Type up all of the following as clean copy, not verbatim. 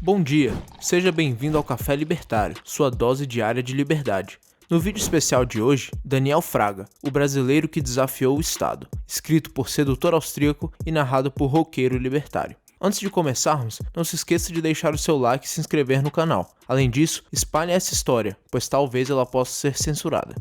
Bom dia, seja bem-vindo ao Café Libertário, sua dose diária de liberdade. No vídeo especial de hoje, Daniel Fraga, o brasileiro que desafiou o Estado, escrito por sedutor austríaco e narrado por roqueiro libertário. Antes de começarmos, não se esqueça de deixar o seu like e se inscrever no canal. Além disso, espalhe essa história, pois talvez ela possa ser censurada.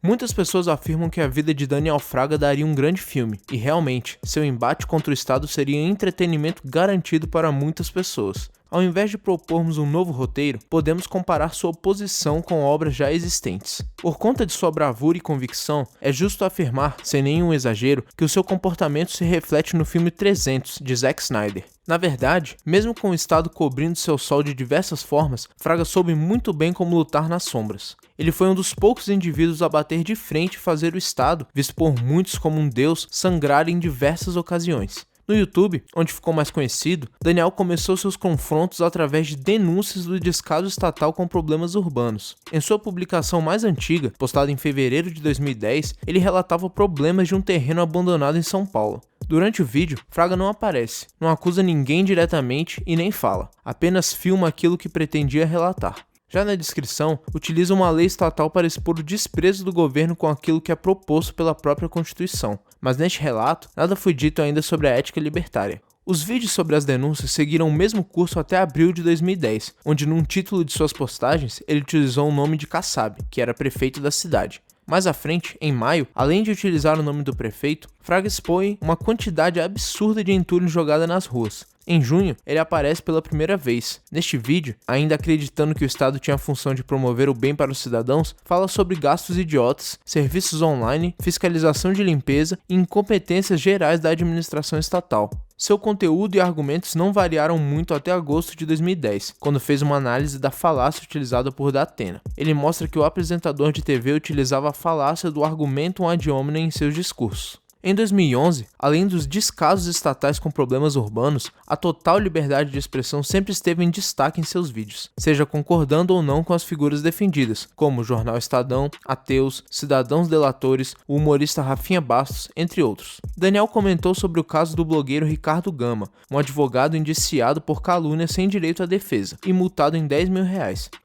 Muitas pessoas afirmam que a vida de Daniel Fraga daria um grande filme, e realmente, seu embate contra o Estado seria entretenimento garantido para muitas pessoas. Ao invés de propormos um novo roteiro, podemos comparar sua posição com obras já existentes. Por conta de sua bravura e convicção, é justo afirmar, sem nenhum exagero, que o seu comportamento se reflete no filme 300, de Zack Snyder. Na verdade, mesmo com o Estado cobrindo seu sol de diversas formas, Fraga soube muito bem como lutar nas sombras. Ele foi um dos poucos indivíduos a bater de frente e fazer o Estado, visto por muitos como um deus, sangrar em diversas ocasiões. No YouTube, onde ficou mais conhecido, Daniel começou seus confrontos através de denúncias do descaso estatal com problemas urbanos. Em sua publicação mais antiga, postada em fevereiro de 2010, ele relatava problemas de um terreno abandonado em São Paulo. Durante o vídeo, Fraga não aparece, não acusa ninguém diretamente e nem fala, apenas filma aquilo que pretendia relatar. Já na descrição, utiliza uma lei estatal para expor o desprezo do governo com aquilo que é proposto pela própria Constituição, mas neste relato, nada foi dito ainda sobre a ética libertária. Os vídeos sobre as denúncias seguiram o mesmo curso até abril de 2010, onde num título de suas postagens, ele utilizou o nome de Kassab, que era prefeito da cidade. Mais à frente, em maio, além de utilizar o nome do prefeito, Fraga expõe uma quantidade absurda de entulho jogada nas ruas. Em junho, ele aparece pela primeira vez. Neste vídeo, ainda acreditando que o Estado tinha a função de promover o bem para os cidadãos, fala sobre gastos idiotas, serviços online, fiscalização de limpeza e incompetências gerais da administração estatal. Seu conteúdo e argumentos não variaram muito até agosto de 2010, quando fez uma análise da falácia utilizada por Datena. Ele mostra que o apresentador de TV utilizava a falácia do argumentum ad hominem em seus discursos. Em 2011, além dos descasos estatais com problemas urbanos, a total liberdade de expressão sempre esteve em destaque em seus vídeos, seja concordando ou não com as figuras defendidas, como o jornal Estadão, Ateus, Cidadãos Delatores, o humorista Rafinha Bastos, entre outros. Daniel comentou sobre o caso do blogueiro Ricardo Gama, um advogado indiciado por calúnia sem direito à defesa e multado em R$10 mil.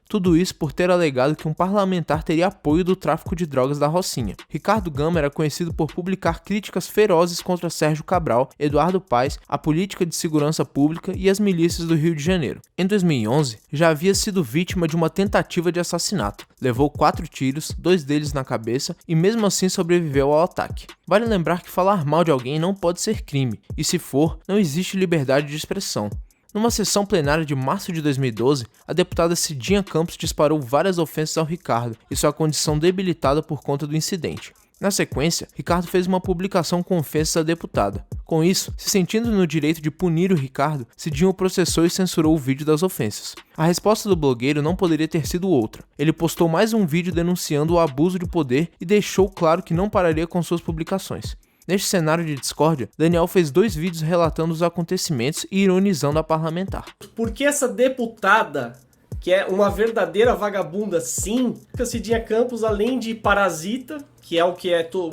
Tudo isso por ter alegado que um parlamentar teria apoio do tráfico de drogas da Rocinha. Ricardo Gama era conhecido por publicar críticas ferozes contra Sérgio Cabral, Eduardo Paes, a política de segurança pública e as milícias do Rio de Janeiro. Em 2011, já havia sido vítima de uma tentativa de assassinato. Levou 4 tiros, 2 deles na cabeça, e mesmo assim sobreviveu ao ataque. Vale lembrar que falar mal de alguém não pode ser crime, e se for, não existe liberdade de expressão. Numa sessão plenária de março de 2012, a deputada Cidinha Campos disparou várias ofensas ao Ricardo e sua condição debilitada por conta do incidente. Na sequência, Ricardo fez uma publicação com ofensas à deputada. Com isso, se sentindo no direito de punir o Ricardo, Cidinha o processou e censurou o vídeo das ofensas. A resposta do blogueiro não poderia ter sido outra. Ele postou mais um vídeo denunciando o abuso de poder e deixou claro que não pararia com suas publicações. Neste cenário de discórdia, Daniel fez 2 vídeos relatando os acontecimentos e ironizando a parlamentar. Porque essa deputada, que é uma verdadeira vagabunda sim, a Cidinha Campos, além de parasita, que é o que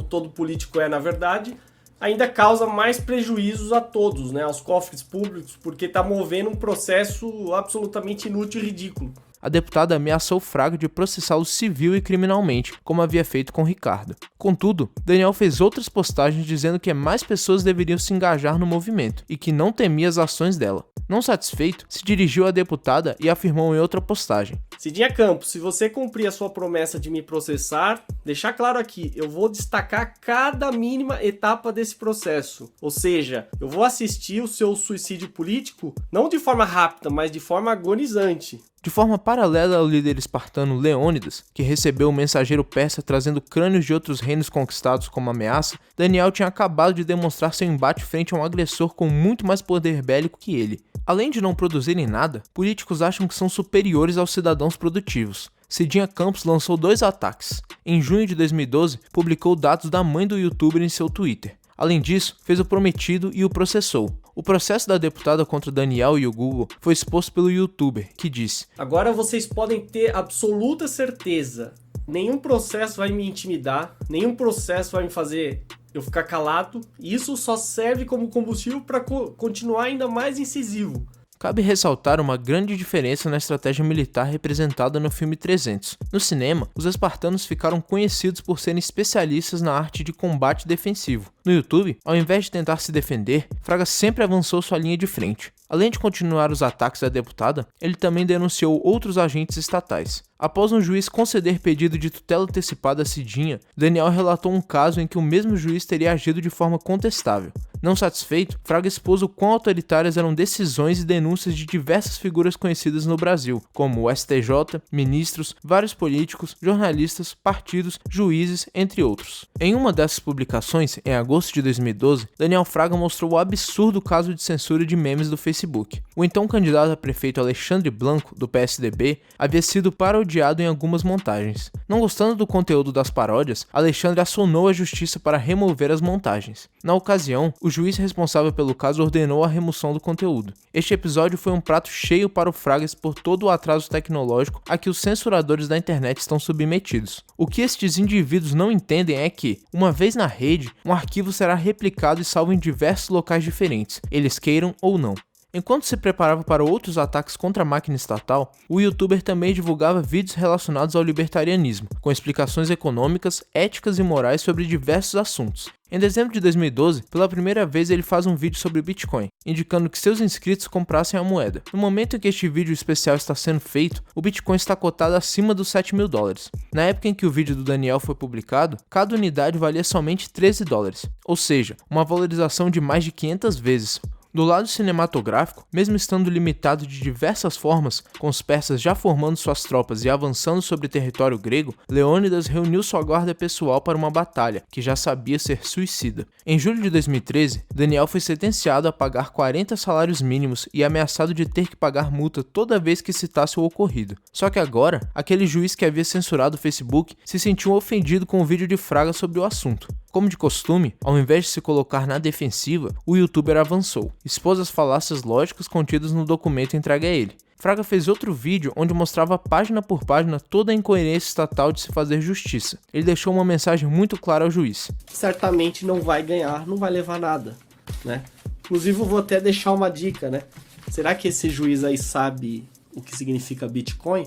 todo político é na verdade, ainda causa mais prejuízos a todos, né, aos cofres públicos, porque está movendo um processo absolutamente inútil e ridículo. A deputada ameaçou Fraga de processá-lo civil e criminalmente, como havia feito com Ricardo. Contudo, Daniel fez outras postagens dizendo que mais pessoas deveriam se engajar no movimento e que não temia as ações dela. Não satisfeito, se dirigiu à deputada e afirmou em outra postagem: Cidinha Campos, se você cumprir a sua promessa de me processar, deixar claro aqui, eu vou destacar cada mínima etapa desse processo. Ou seja, eu vou assistir o seu suicídio político, não de forma rápida, mas de forma agonizante. De forma paralela ao líder espartano Leônidas, que recebeu o mensageiro persa trazendo crânios de outros reinos conquistados como ameaça, Daniel tinha acabado de demonstrar seu embate frente a um agressor com muito mais poder bélico que ele. Além de não produzirem nada, políticos acham que são superiores aos cidadãos produtivos. Cidinha Campos lançou 2 ataques. Em junho de 2012, publicou dados da mãe do youtuber em seu Twitter. Além disso, fez o prometido e o processou. O processo da deputada contra Daniel e o Google foi exposto pelo youtuber, que disse: agora vocês podem ter absoluta certeza, nenhum processo vai me intimidar, nenhum processo vai me fazer eu ficar calado, e isso só serve como combustível para continuar ainda mais incisivo. Cabe ressaltar uma grande diferença na estratégia militar representada no filme 300. No cinema, os espartanos ficaram conhecidos por serem especialistas na arte de combate defensivo. No YouTube, ao invés de tentar se defender, Fraga sempre avançou sua linha de frente. Além de continuar os ataques à deputada, ele também denunciou outros agentes estatais. Após um juiz conceder pedido de tutela antecipada a Cidinha, Daniel relatou um caso em que o mesmo juiz teria agido de forma contestável. Não satisfeito, Fraga expôs o quão autoritárias eram decisões e denúncias de diversas figuras conhecidas no Brasil, como o STJ, ministros, vários políticos, jornalistas, partidos, juízes, entre outros. Em uma dessas publicações, em agosto de 2012, Daniel Fraga mostrou o absurdo caso de censura de memes do Facebook. O então candidato a prefeito Alexandre Blanco, do PSDB, havia sido parodiado em algumas montagens. Não gostando do conteúdo das paródias, Alexandre acionou a justiça para remover as montagens. Na ocasião, o juiz responsável pelo caso ordenou a remoção do conteúdo. Este episódio foi um prato cheio para o Fraga por todo o atraso tecnológico a que os censuradores da internet estão submetidos. O que estes indivíduos não entendem é que, uma vez na rede, um arquivo será replicado e salvo em diversos locais diferentes, eles queiram ou não. Enquanto se preparava para outros ataques contra a máquina estatal, o youtuber também divulgava vídeos relacionados ao libertarianismo, com explicações econômicas, éticas e morais sobre diversos assuntos. Em dezembro de 2012, pela primeira vez ele faz um vídeo sobre o Bitcoin, indicando que seus inscritos comprassem a moeda. No momento em que este vídeo especial está sendo feito, o Bitcoin está cotado acima dos $7.000. Na época em que o vídeo do Daniel foi publicado, cada unidade valia somente $13, ou seja, uma valorização de mais de 500 vezes. Do lado cinematográfico, mesmo estando limitado de diversas formas, com os persas já formando suas tropas e avançando sobre território grego, Leônidas reuniu sua guarda pessoal para uma batalha, que já sabia ser suicida. Em julho de 2013, Daniel foi sentenciado a pagar 40 salários mínimos e ameaçado de ter que pagar multa toda vez que citasse o ocorrido. Só que agora, aquele juiz que havia censurado o Facebook se sentiu ofendido com o vídeo de Fraga sobre o assunto. Como de costume, ao invés de se colocar na defensiva, o youtuber avançou, expôs as falácias lógicas contidas no documento entregue a ele. Fraga fez outro vídeo onde mostrava página por página toda a incoerência estatal de se fazer justiça. Ele deixou uma mensagem muito clara ao juiz. Certamente não vai ganhar, não vai levar nada, né? Inclusive eu vou até deixar uma dica, né? Será que esse juiz aí sabe o que significa Bitcoin?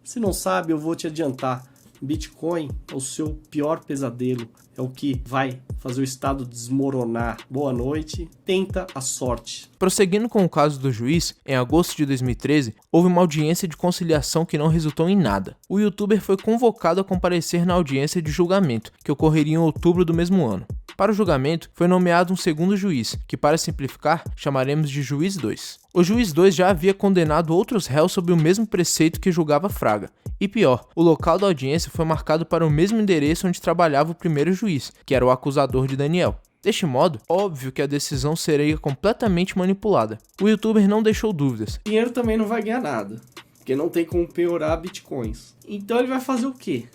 Se não sabe, eu vou te adiantar. Bitcoin é o seu pior pesadelo, é o que vai fazer o Estado desmoronar. Boa noite, tenta a sorte. Prosseguindo com o caso do juiz, em agosto de 2013, houve uma audiência de conciliação que não resultou em nada. O youtuber foi convocado a comparecer na audiência de julgamento, que ocorreria em outubro do mesmo ano. Para o julgamento, foi nomeado um segundo juiz, que para simplificar, chamaremos de Juiz 2. O Juiz 2 já havia condenado outros réus sob o mesmo preceito que julgava Fraga. E pior, o local da audiência foi marcado para o mesmo endereço onde trabalhava o primeiro juiz, que era o acusador de Daniel. Deste modo, óbvio que a decisão seria completamente manipulada. O youtuber não deixou dúvidas. Dinheiro também não vai ganhar nada, porque não tem como penhorar bitcoins. Então ele vai fazer o quê?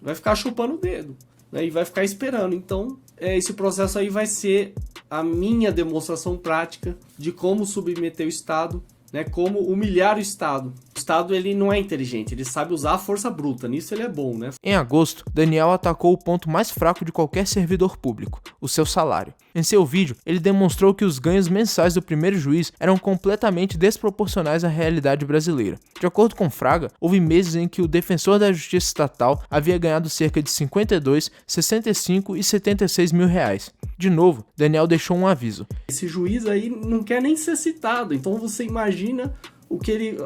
Vai ficar chupando o dedo, né? E vai ficar esperando. Então esse processo aí vai ser a minha demonstração prática de como submeter o Estado, né, como humilhar o Estado. O Estado ele não é inteligente, ele sabe usar a força bruta, nisso ele é bom, né? Em agosto, Daniel atacou o ponto mais fraco de qualquer servidor público, o seu salário. Em seu vídeo, ele demonstrou que os ganhos mensais do primeiro juiz eram completamente desproporcionais à realidade brasileira. De acordo com Fraga, houve meses em que o defensor da justiça estatal havia ganhado cerca de 52, 65 e 76 mil reais. De novo, Daniel deixou um aviso. Esse juiz aí não quer nem ser citado, então você imagina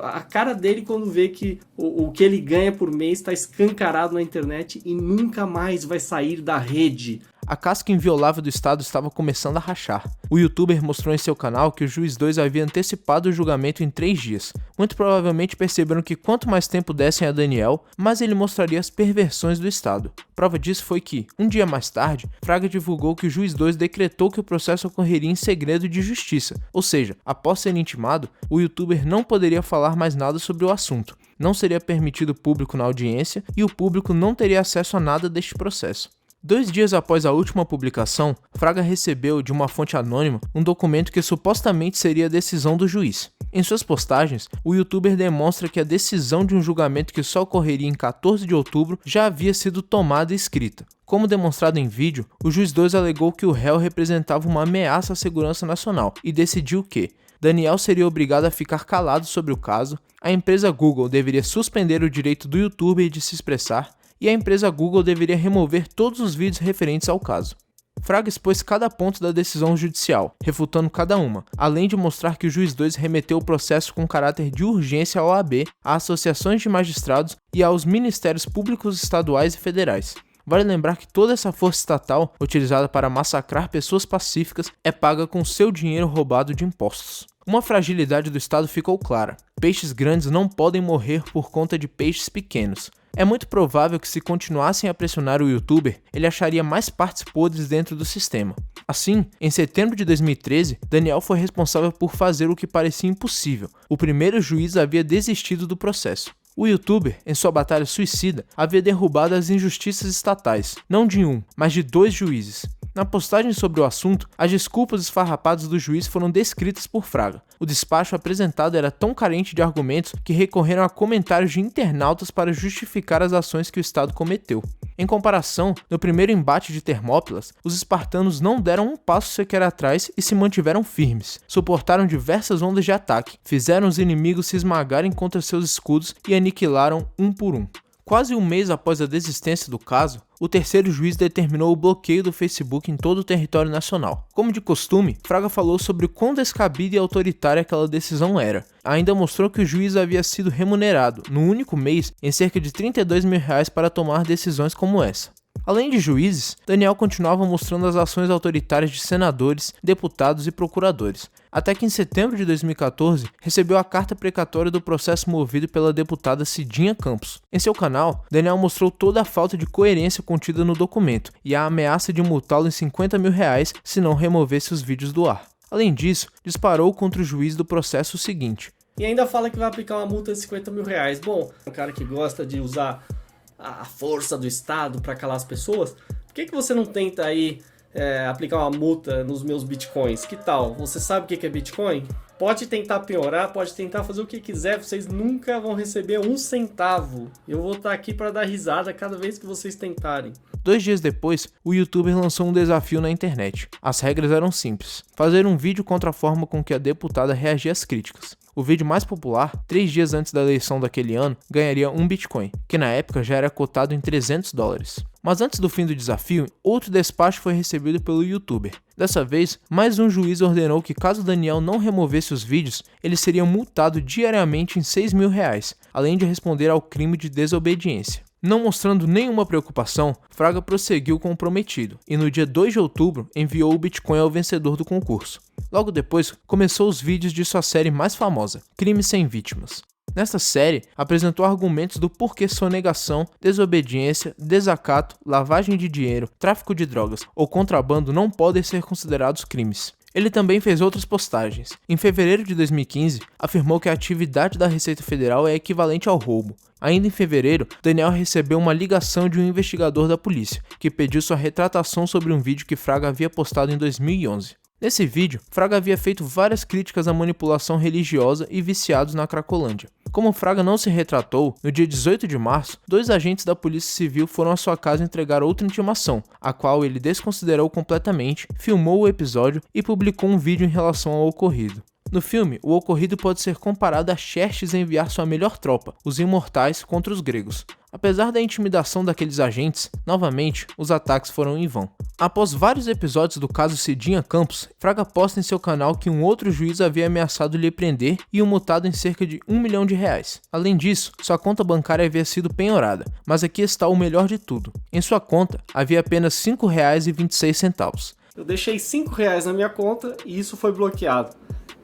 a cara dele quando vê que o que ele ganha por mês está escancarado na internet e nunca mais vai sair da rede. A casca inviolável do Estado estava começando a rachar. O youtuber mostrou em seu canal que o Juiz 2 havia antecipado o julgamento em 3 dias. Muito provavelmente perceberam que quanto mais tempo dessem a Daniel, mais ele mostraria as perversões do Estado. Prova disso foi que, um dia mais tarde, Fraga divulgou que o Juiz 2 decretou que o processo ocorreria em segredo de justiça, ou seja, após ser intimado, o youtuber não poderia falar mais nada sobre o assunto. Não seria permitido público na audiência e o público não teria acesso a nada deste processo. 2 dias após a última publicação, Fraga recebeu de uma fonte anônima um documento que supostamente seria a decisão do juiz. Em suas postagens, o youtuber demonstra que a decisão de um julgamento que só ocorreria em 14 de outubro já havia sido tomada e escrita. Como demonstrado em vídeo, o Juiz 2 alegou que o réu representava uma ameaça à segurança nacional e decidiu que Daniel seria obrigado a ficar calado sobre o caso, a empresa Google deveria suspender o direito do YouTuber de se expressar e a empresa Google deveria remover todos os vídeos referentes ao caso. Fraga expôs cada ponto da decisão judicial, refutando cada uma, além de mostrar que o juiz 2 remeteu o processo com caráter de urgência à OAB, às associações de magistrados e aos ministérios públicos estaduais e federais. Vale lembrar que toda essa força estatal, utilizada para massacrar pessoas pacíficas, é paga com seu dinheiro roubado de impostos. Uma fragilidade do Estado ficou clara: peixes grandes não podem morrer por conta de peixes pequenos. É muito provável que se continuassem a pressionar o YouTuber, ele acharia mais partes podres dentro do sistema. Assim, em setembro de 2013, Daniel foi responsável por fazer o que parecia impossível. O primeiro juiz havia desistido do processo. O YouTuber, em sua batalha suicida, havia derrubado as injustiças estatais, não de um, mas de 2 juízes. Na postagem sobre o assunto, as desculpas esfarrapadas do juiz foram descritas por Fraga. O despacho apresentado era tão carente de argumentos que recorreram a comentários de internautas para justificar as ações que o Estado cometeu. Em comparação, no primeiro embate de Termópilas, os espartanos não deram um passo sequer atrás e se mantiveram firmes. Suportaram diversas ondas de ataque, fizeram os inimigos se esmagarem contra seus escudos e aniquilaram um por um. Quase um mês após a desistência do caso, o terceiro juiz determinou o bloqueio do Facebook em todo o território nacional. Como de costume, Fraga falou sobre o quão descabida e autoritária aquela decisão era. Ainda mostrou que o juiz havia sido remunerado, no único mês, em cerca de R$32 mil para tomar decisões como essa. Além de juízes, Daniel continuava mostrando as ações autoritárias de senadores, deputados e procuradores, até que em setembro de 2014 recebeu a carta precatória do processo movido pela deputada Cidinha Campos. Em seu canal, Daniel mostrou toda a falta de coerência contida no documento e a ameaça de multá-lo em R$50 mil se não removesse os vídeos do ar. Além disso, disparou contra o juiz do processo o seguinte: e ainda fala que vai aplicar uma multa de R$50 mil. Bom, um cara que gosta de usar a força do Estado para calar as pessoas, por que você não tenta aí aplicar uma multa nos meus bitcoins? Que tal? Você sabe o que é bitcoin? Pode tentar piorar, pode tentar fazer o que quiser, vocês nunca vão receber um centavo. Eu vou estar aqui para dar risada cada vez que vocês tentarem. 2 dias depois, o YouTuber lançou um desafio na internet. As regras eram simples: fazer um vídeo contra a forma com que a deputada reagia às críticas. O vídeo mais popular, 3 dias antes da eleição daquele ano, ganharia um Bitcoin, que na época já era cotado em $300. Mas antes do fim do desafio, outro despacho foi recebido pelo YouTuber. Dessa vez, mais um juiz ordenou que caso Daniel não removesse os vídeos, ele seria multado diariamente em R$6 mil, além de responder ao crime de desobediência. Não mostrando nenhuma preocupação, Fraga prosseguiu com o prometido e no dia 2 de outubro enviou o Bitcoin ao vencedor do concurso. Logo depois, começou os vídeos de sua série mais famosa, Crimes Sem Vítimas. Nesta série, apresentou argumentos do porquê sonegação, desobediência, desacato, lavagem de dinheiro, tráfico de drogas ou contrabando não podem ser considerados crimes. Ele também fez outras postagens. Em fevereiro de 2015, afirmou que a atividade da Receita Federal é equivalente ao roubo. Ainda em fevereiro, Daniel recebeu uma ligação de um investigador da polícia, que pediu sua retratação sobre um vídeo que Fraga havia postado em 2011. Nesse vídeo, Fraga havia feito várias críticas à manipulação religiosa e viciados na Cracolândia. Como Fraga não se retratou, no dia 18 de março, 2 agentes da Polícia Civil foram à sua casa entregar outra intimação, a qual ele desconsiderou completamente, filmou o episódio e publicou um vídeo em relação ao ocorrido. No filme, o ocorrido pode ser comparado a Xerxes enviar sua melhor tropa, os imortais, contra os gregos. Apesar da intimidação daqueles agentes, novamente, os ataques foram em vão. Após vários episódios do caso Cidinha Campos, Fraga posta em seu canal que um outro juiz havia ameaçado lhe prender e o multado em cerca de R$1 milhão. Além disso, sua conta bancária havia sido penhorada, mas aqui está o melhor de tudo. Em sua conta, havia apenas R$ 5,26. Eu deixei R$5 na minha conta e isso foi bloqueado.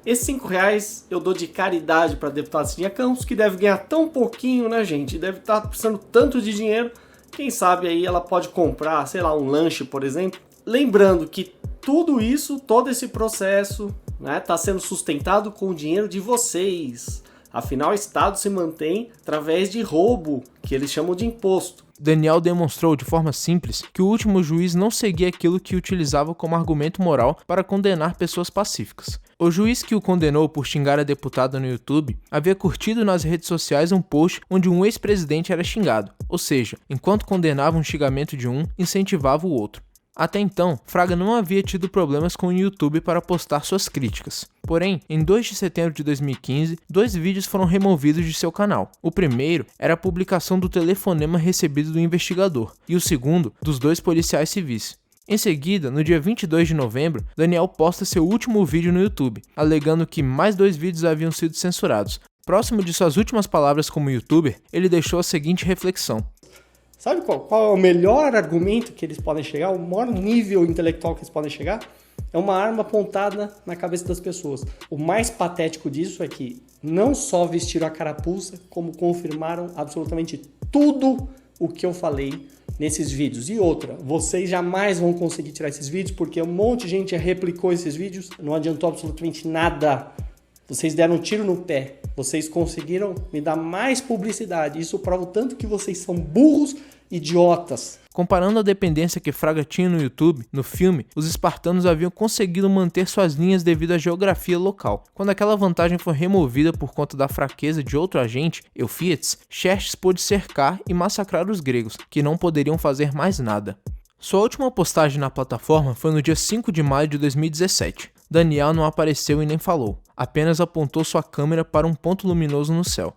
Esses R$5 eu dou de caridade para a deputada Cidinha Campos, que deve ganhar tão pouquinho, né, gente? Deve estar precisando tanto de dinheiro. Quem sabe aí ela pode comprar, sei lá, um lanche, por exemplo. Lembrando que tudo isso, todo esse processo, né, está sendo sustentado com o dinheiro de vocês. Afinal, o Estado se mantém através de roubo, que eles chamam de imposto. Daniel demonstrou de forma simples que o último juiz não seguia aquilo que utilizava como argumento moral para condenar pessoas pacíficas. O juiz que o condenou por xingar a deputada no YouTube havia curtido nas redes sociais um post onde um ex-presidente era xingado, ou seja, enquanto condenava um xingamento de um, incentivava o outro. Até então, Fraga não havia tido problemas com o YouTube para postar suas críticas. Porém, em 2 de setembro de 2015, 2 vídeos foram removidos de seu canal. O primeiro era a publicação do telefonema recebido do investigador, e o segundo, dos 2 policiais civis. Em seguida, no dia 22 de novembro, Daniel posta seu último vídeo no YouTube, alegando que mais 2 vídeos haviam sido censurados. Próximo de suas últimas palavras como youtuber, ele deixou a seguinte reflexão. Sabe qual é o melhor argumento que eles podem chegar, o maior nível intelectual que eles podem chegar? É uma arma apontada na cabeça das pessoas. O mais patético disso é que não só vestiram a carapuça, como confirmaram absolutamente tudo o que eu falei nesses vídeos. E outra, vocês jamais vão conseguir tirar esses vídeos, porque um monte de gente replicou esses vídeos, não adiantou absolutamente nada. Vocês deram um tiro no pé, vocês conseguiram me dar mais publicidade. Isso prova o tanto que vocês são burros, idiotas. Comparando a dependência que Fraga tinha no YouTube, no filme, os espartanos haviam conseguido manter suas linhas devido à geografia local. Quando aquela vantagem foi removida por conta da fraqueza de outro agente, Eufíates, Xerxes pôde cercar e massacrar os gregos, que não poderiam fazer mais nada. Sua última postagem na plataforma foi no dia 5 de maio de 2017. Daniel não apareceu e nem falou, apenas apontou sua câmera para um ponto luminoso no céu.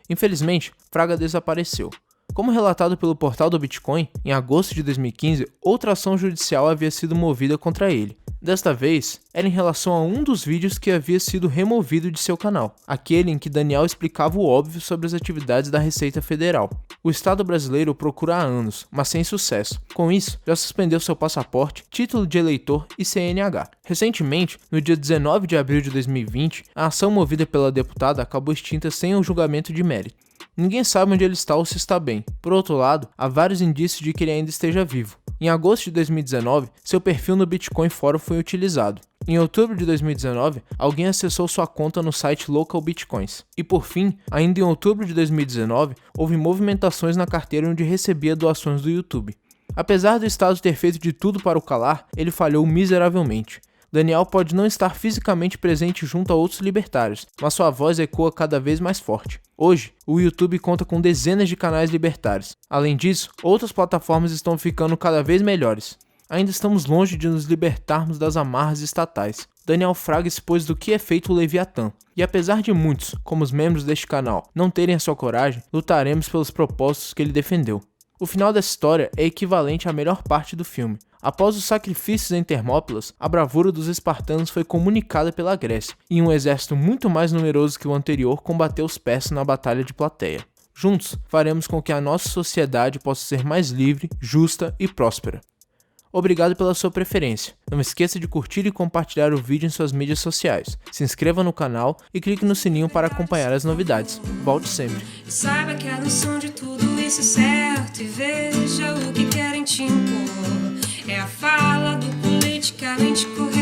Infelizmente, Fraga desapareceu. Como relatado pelo portal do Bitcoin, em agosto de 2015, outra ação judicial havia sido movida contra ele. Desta vez, era em relação a um dos vídeos que havia sido removido de seu canal, aquele em que Daniel explicava o óbvio sobre as atividades da Receita Federal. O Estado brasileiro o procura há anos, mas sem sucesso. Com isso, já suspendeu seu passaporte, título de eleitor e CNH. Recentemente, no dia 19 de abril de 2020, a ação movida pela deputada acabou extinta sem o julgamento de mérito. Ninguém sabe onde ele está ou se está bem. Por outro lado, há vários indícios de que ele ainda esteja vivo. Em agosto de 2019, seu perfil no Bitcoin Forum foi utilizado. Em outubro de 2019, alguém acessou sua conta no site Local Bitcoins. E por fim, ainda em outubro de 2019, houve movimentações na carteira onde recebia doações do YouTube. Apesar do Estado ter feito de tudo para o calar, ele falhou miseravelmente. Daniel pode não estar fisicamente presente junto a outros libertários, mas sua voz ecoa cada vez mais forte. Hoje, o YouTube conta com dezenas de canais libertários. Além disso, outras plataformas estão ficando cada vez melhores. Ainda estamos longe de nos libertarmos das amarras estatais. Daniel Fraga expôs do que é feito o Leviatã. E apesar de muitos, como os membros deste canal, não terem a sua coragem, lutaremos pelos propósitos que ele defendeu. O final dessa história é equivalente à melhor parte do filme. Após os sacrifícios em Termópilas, a bravura dos espartanos foi comunicada pela Grécia, e um exército muito mais numeroso que o anterior combateu os persas na Batalha de Plateia. Juntos, faremos com que a nossa sociedade possa ser mais livre, justa e próspera. Obrigado pela sua preferência. Não esqueça de curtir e compartilhar o vídeo em suas mídias sociais. Se inscreva no canal e clique no sininho para acompanhar as novidades. Volte sempre. Saiba que a noção de tudo isso é certo e veja o que querem te impor. É a fala do politicamente correto.